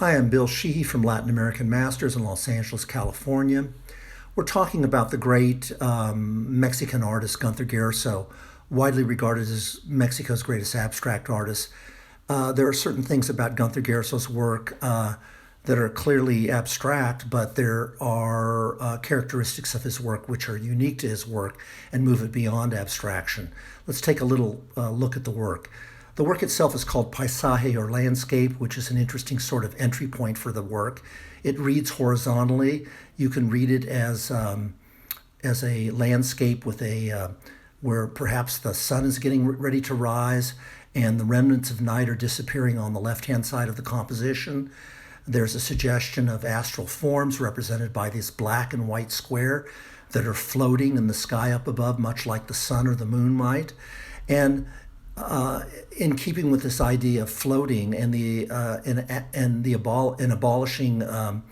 Hi, I'm Bill Sheehy from Latin American Masters in Los Angeles, California. We're talking about the great Mexican artist Gunther Gerzso, widely regarded as Mexico's greatest abstract artist. There are certain things about Gunther Gerzso's work that are clearly abstract, but there are characteristics of his work which are unique to his work and move it beyond abstraction. Let's take a little look at the work. The work itself is called Paisaje, or landscape, which is an interesting sort of entry point for the work. It reads horizontally. You can read it as a landscape with where perhaps the sun is getting ready to rise and the remnants of night are disappearing on the left-hand side of the composition. There's a suggestion of astral forms represented by this black and white square that are floating in the sky up above, much like the sun or the moon might. And in keeping with this idea of floating and abolishing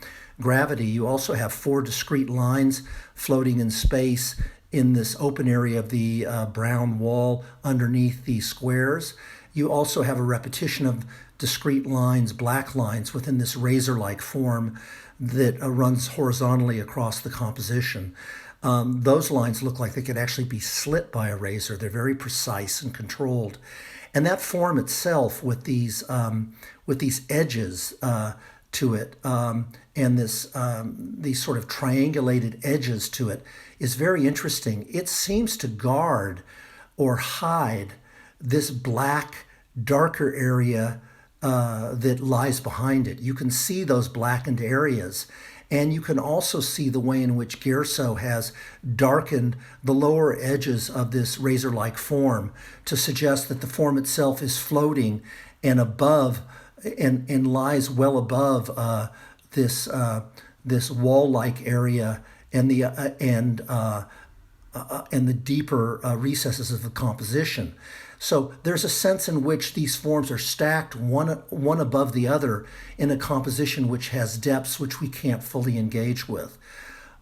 gravity, you also have four discrete lines floating in space in this open area of the brown wall underneath these squares. You also have a repetition of discrete lines, black lines, within this razor-like form that runs horizontally across the composition. Those lines look like they could actually be slit by a razor. They're very precise and controlled. And that form itself with these edges to it and these sort of triangulated edges to it is very interesting. It seems to guard or hide this black, darker area that lies behind it. You can see those blackened areas. And you can also see the way in which Gerzso has darkened the lower edges of this razor-like form to suggest that the form itself is floating and above and lies well above this wall-like area and the deeper recesses of the composition. So there's a sense in which these forms are stacked one above the other in a composition which has depths which we can't fully engage with.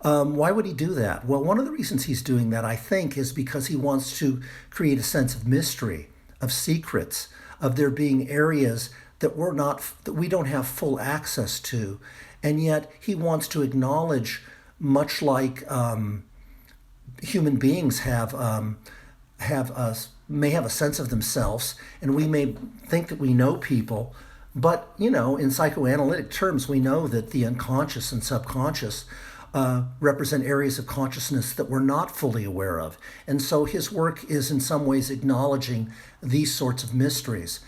Why would he do that? Well, one of the reasons he's doing that, I think, is because he wants to create a sense of mystery, of secrets, of there being areas that we don't have full access to, and yet he wants to acknowledge, much like human beings may have a sense of themselves, and we may think that we know people, but in psychoanalytic terms, we know that the unconscious and subconscious represent areas of consciousness that we're not fully aware of. And so his work is in some ways acknowledging these sorts of mysteries.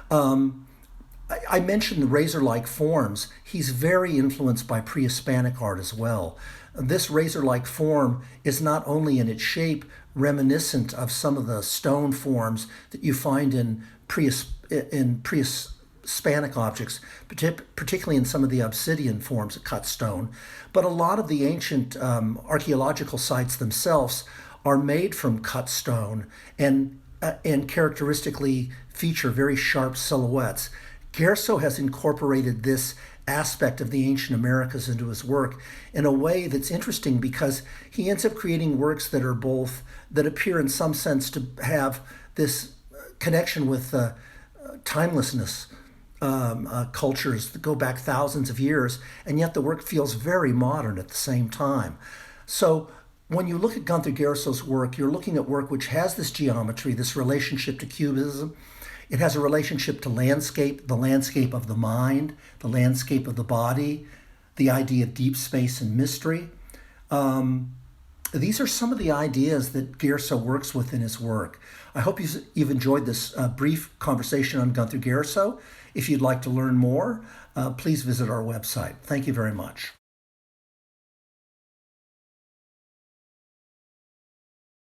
I mentioned the razor-like forms. He's very influenced by pre-Hispanic art as well. This razor-like form is not only in its shape reminiscent of some of the stone forms that you find in pre-Hispanic objects, particularly in some of the obsidian forms of cut stone, but a lot of the ancient archaeological sites themselves are made from cut stone and characteristically feature very sharp silhouettes. Gerzso has incorporated this aspect of the ancient Americas into his work in a way that's interesting because he ends up creating works that appear in some sense to have this connection with timelessness, cultures that go back thousands of years, and yet the work feels very modern at the same time. So when you look at Gunther Gerzso's work, you're looking at work which has this geometry, this relationship to cubism. It has a relationship to landscape, the landscape of the mind, the landscape of the body, the idea of deep space and mystery. These are some of the ideas that Gerzso works with in his work. I hope you've enjoyed this brief conversation on Gunther Gerzso. If you'd like to learn more, please visit our website. Thank you very much.